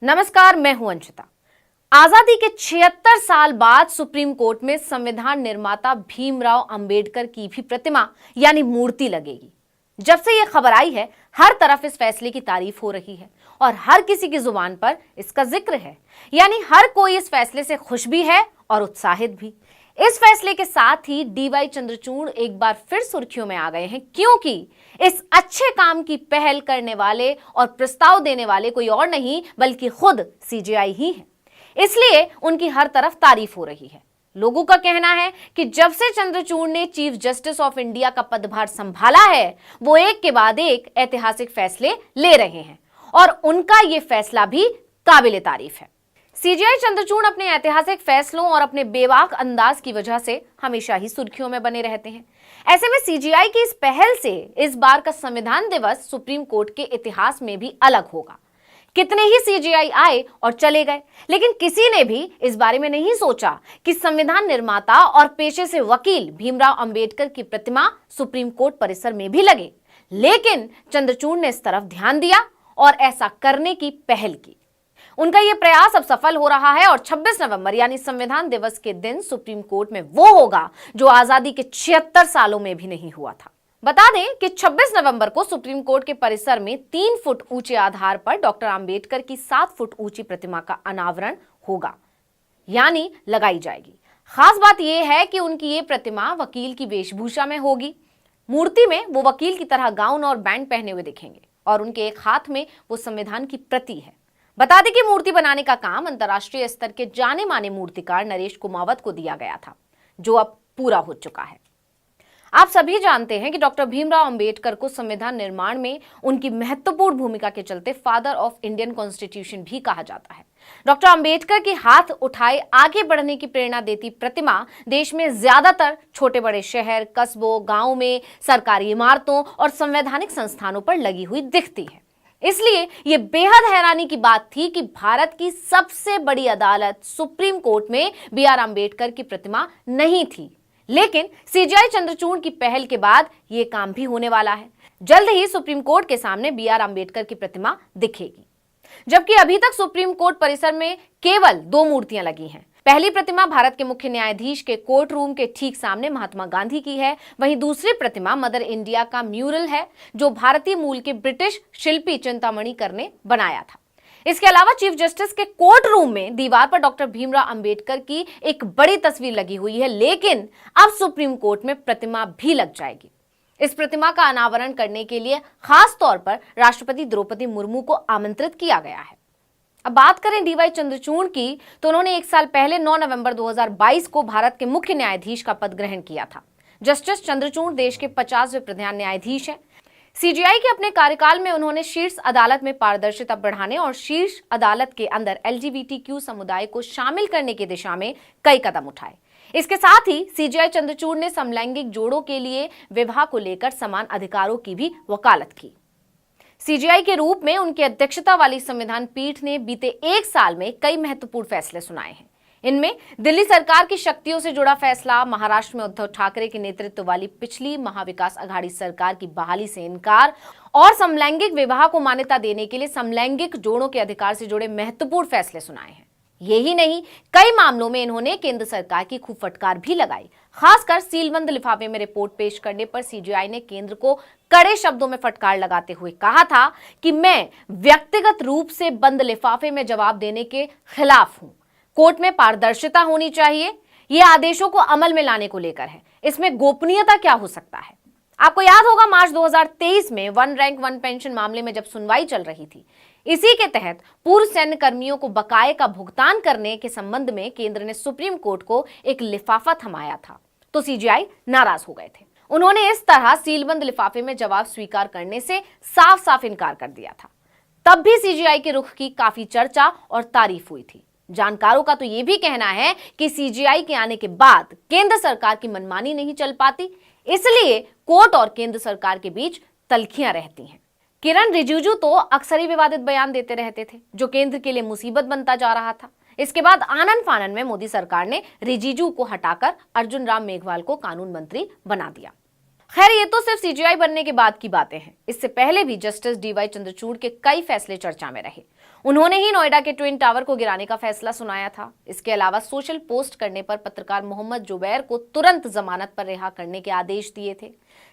नमस्कार, मैं हूं अंशिता। आजादी के 76 साल बाद सुप्रीम कोर्ट में संविधान निर्माता भीमराव अंबेडकर की भी प्रतिमा यानी मूर्ति लगेगी। जब से यह खबर आई है, हर तरफ इस फैसले की तारीफ हो रही है और हर किसी की जुबान पर इसका जिक्र है। यानी हर कोई इस फैसले से खुश भी है और उत्साहित भी। इस फैसले के साथ ही डीवाई चंद्रचूड़ एक बार फिर सुर्खियों में आ गए हैं, क्योंकि इस अच्छे काम की पहल करने वाले और प्रस्ताव देने वाले कोई और नहीं बल्कि खुद सीजेआई ही है। इसलिए उनकी हर तरफ तारीफ हो रही है। लोगों का कहना है कि जब से चंद्रचूड़ ने चीफ जस्टिस ऑफ इंडिया का पदभार संभाला है, वो एक के बाद एक ऐतिहासिक फैसले ले रहे हैं और उनका ये फैसला भी काबिले तारीफ है। सीजेआई चंद्रचूड़ अपने ऐतिहासिक फैसलों और अपने बेबाक अंदाज की वजह से हमेशा ही सुर्खियों में बने रहते हैं। ऐसे में सीजेआई की इस पहल से इस बार का संविधान दिवस सुप्रीम कोर्ट के इतिहास में भी अलग होगा। कितने ही सीजेआई आए और चले गए, लेकिन किसी ने भी इस बारे में नहीं सोचा कि संविधान निर्माता और पेशे से वकील भीमराव अंबेडकर की प्रतिमा सुप्रीम कोर्ट परिसर में भी लगे। लेकिन चंद्रचूड़ ने इस तरफ ध्यान दिया और ऐसा करने की पहल की। उनका यह प्रयास अब सफल हो रहा है और 26 नवंबर यानी संविधान दिवस के दिन सुप्रीम कोर्ट में वो होगा जो आजादी के 76 सालों में भी नहीं हुआ था। बता दें कि 26 नवंबर को सुप्रीम कोर्ट के परिसर में 3 फुट ऊंचे आधार पर डॉक्टर अंबेडकर की 7 फुट ऊंची प्रतिमा का अनावरण होगा, यानी लगाई जाएगी। खास बात यह है कि उनकी ये प्रतिमा वकील की वेशभूषा में होगी। मूर्ति में वो वकील की तरह गाउन और बैंड पहने हुए दिखेंगे और उनके एक हाथ में वो संविधान की प्रति है। बता दें कि मूर्ति बनाने का काम अंतर्राष्ट्रीय स्तर के जाने माने मूर्तिकार नरेश कुमावत को दिया गया था, जो अब पूरा हो चुका है। आप सभी जानते हैं कि डॉक्टर भीमराव अंबेडकर को संविधान निर्माण में उनकी महत्वपूर्ण भूमिका के चलते फादर ऑफ इंडियन कॉन्स्टिट्यूशन भी कहा जाता है। डॉक्टर अंबेडकर के हाथ उठाए आगे बढ़ने की प्रेरणा देती प्रतिमा देश में ज्यादातर छोटे बड़े शहर, कस्बों, गांवों में सरकारी इमारतों और संवैधानिक संस्थानों पर लगी हुई दिखती है। इसलिए यह बेहद हैरानी की बात थी कि भारत की सबसे बड़ी अदालत सुप्रीम कोर्ट में बी आर अंबेडकर की प्रतिमा नहीं थी। लेकिन सीजेआई चंद्रचूड़ की पहल के बाद यह काम भी होने वाला है। जल्द ही सुप्रीम कोर्ट के सामने बी आर अंबेडकर की प्रतिमा दिखेगी, जबकि अभी तक सुप्रीम कोर्ट परिसर में केवल 2 मूर्तियां लगी हैं। पहली प्रतिमा भारत के मुख्य न्यायाधीश के कोर्ट रूम के ठीक सामने महात्मा गांधी की है। वहीं दूसरी प्रतिमा मदर इंडिया का म्यूरल है, जो भारतीय मूल के ब्रिटिश शिल्पी चिंतामणि कर ने बनाया था। इसके अलावा चीफ जस्टिस के कोर्ट रूम में दीवार पर डॉक्टर भीमराव अंबेडकर की एक बड़ी तस्वीर लगी हुई है, लेकिन अब सुप्रीम कोर्ट में प्रतिमा भी लग जाएगी। इस प्रतिमा का अनावरण करने के लिए खास तौर पर राष्ट्रपति द्रौपदी मुर्मू को आमंत्रित किया गया है। अब बात करें डीवाई चंद्रचूड़ की, तो उन्होंने 1 साल पहले 9 नवंबर 2022 को भारत के मुख्य न्यायाधीश का पद ग्रहण किया था। जस्टिस चंद्रचूड़ देश के 50वें प्रधान न्यायाधीश हैं। सीजेआई के अपने कार्यकाल में उन्होंने शीर्ष अदालत में पारदर्शिता बढ़ाने और शीर्ष अदालत के अंदर एलजीबीटीक्यू समुदाय को शामिल करने की दिशा में कई कदम उठाए। इसके साथ ही सीजेआई चंद्रचूड़ ने समलैंगिक जोड़ों के लिए विवाह को लेकर समान अधिकारों की भी वकालत की। सीजेआई के रूप में उनकी अध्यक्षता वाली संविधान पीठ ने बीते 1 साल में कई महत्वपूर्ण फैसले सुनाए हैं। इनमें दिल्ली सरकार की शक्तियों से जुड़ा फैसला, महाराष्ट्र में उद्धव ठाकरे के नेतृत्व वाली पिछली महाविकास अघाड़ी सरकार की बहाली से इनकार और समलैंगिक विवाह को मान्यता देने के लिए समलैंगिक जोड़ों के अधिकार से जुड़े महत्वपूर्ण फैसले सुनाए हैं। यही नहीं, कई मामलों में इन्होंने केंद्र सरकार की खूब फटकार भी लगाई। खासकर सीलबंद लिफाफे में रिपोर्ट पेश करने पर सीजेआई ने केंद्र को कड़े शब्दों में फटकार लगाते हुए कहा था कि मैं व्यक्तिगत रूप से बंद लिफाफे में जवाब देने के खिलाफ हूं। कोर्ट में पारदर्शिता होनी चाहिए। यह आदेशों को अमल में लाने को लेकर है। इसमें गोपनीयता क्या हो सकता है? आपको याद होगा, मार्च 2023 में 1 रैंक 1 पेंशन मामले में जब सुनवाई चल रही थी, इसी के तहत पूर्व सैन्य कर्मियों को बकाये का भुगतान करने के संबंध में केंद्र ने सुप्रीम कोर्ट को एक लिफाफा थमाया था, तो सीजेआई नाराज हो गए थे। उन्होंने इस तरह सीलबंद लिफाफे में जवाब स्वीकार करने से साफ साफ इनकार कर दिया था। तब भी सीजेआई के रुख की काफी चर्चा और तारीफ हुई थी। जानकारों का तो यह भी कहना है कि सीजेआई के आने के बाद केंद्र सरकार की मनमानी नहीं चल पाती, इसलिए कोर्ट और केंद्र सरकार के बीच तल्खियां रहती हैं। किरण रिजिजू तो अक्सर ही विवादित बयान देते रहते थे, जो केंद्र के लिए मुसीबत बनता जा रहा था। इसके बाद आनन फानन में मोदी सरकार ने रिजिजू को हटाकर अर्जुन राम मेघवाल को कानून मंत्री बना दिया। खैर, ये तो सिर्फ सीजीआई बनने के बाद की बातें हैं। इससे पहले भी जस्टिस डीवाई चंद्रचूड़ के कई फैसले चर्चा में रहे। उन्होंने ही नोएडा के ट्विन टावर को गिराने का फैसला सुनाया था। इसके अलावा सोशल पोस्ट करने पर पत्रकार मोहम्मद जुबैर को तुरंत जमानत पर रिहा करने के आदेश दिए थे।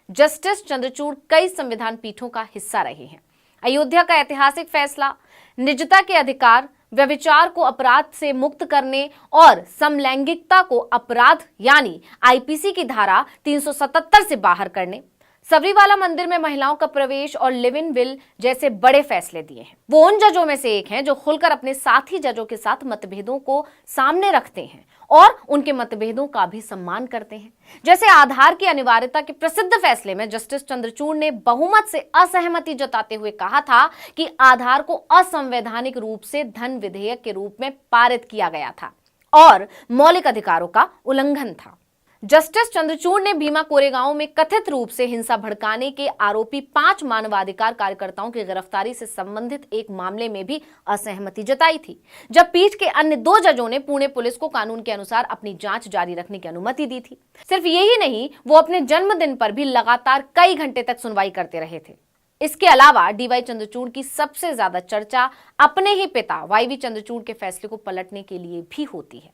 जस्टिस चंद्रचूड़ कई संविधान पीठों का हिस्सा रहे हैं। अयोध्या का ऐतिहासिक फैसला, निजता के अधिकार, व्यभिचार को अपराध से मुक्त करने और समलैंगिकता को अपराध यानी आईपीसी की धारा 377 से बाहर करने, सबरीवाला मंदिर में महिलाओं का प्रवेश और लिव इन विल जैसे बड़े फैसले दिए हैं। वो उन जजों में से एक हैं जो खुलकर अपने साथी जजों के साथ मतभेदों को सामने रखते हैं और उनके मतभेदों का भी सम्मान करते हैं। जैसे आधार की अनिवार्यता के प्रसिद्ध फैसले में जस्टिस चंद्रचूड़ ने बहुमत से असहमति जताते हुए कहा था कि आधार को असंवैधानिक रूप से धन विधेयक के रूप में पारित किया गया था और मौलिक अधिकारों का उल्लंघन था। जस्टिस चंद्रचूड़ ने भीमा कोरेगांव में कथित रूप से हिंसा भड़काने के आरोपी 5 मानवाधिकार कार्यकर्ताओं की गिरफ्तारी से संबंधित एक मामले में भी असहमति जताई थी, जब पीठ के अन्य 2 जजों ने पुणे पुलिस को कानून के अनुसार अपनी जांच जारी रखने की अनुमति दी थी। सिर्फ यही नहीं, वो अपने जन्मदिन पर भी लगातार कई घंटे तक सुनवाई करते रहे थे। इसके अलावा डीवाई चंद्रचूड़ की सबसे ज्यादा चर्चा अपने ही पिता वाईवी चंद्रचूड़ के फैसले को पलटने के लिए भी होती है,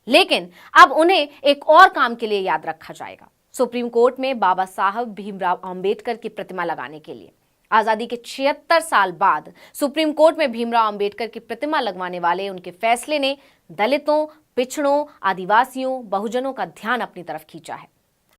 लेकिन अब उन्हें एक और काम के लिए याद रखा जाएगा। सुप्रीम कोर्ट में बाबा साहब भीमराव अंबेडकर की प्रतिमा लगाने के लिए आजादी के 76 साल बाद सुप्रीम कोर्ट में भीमराव अंबेडकर की प्रतिमा लगवाने वाले उनके फैसले ने दलितों, पिछड़ों, आदिवासियों, बहुजनों का ध्यान अपनी तरफ खींचा है।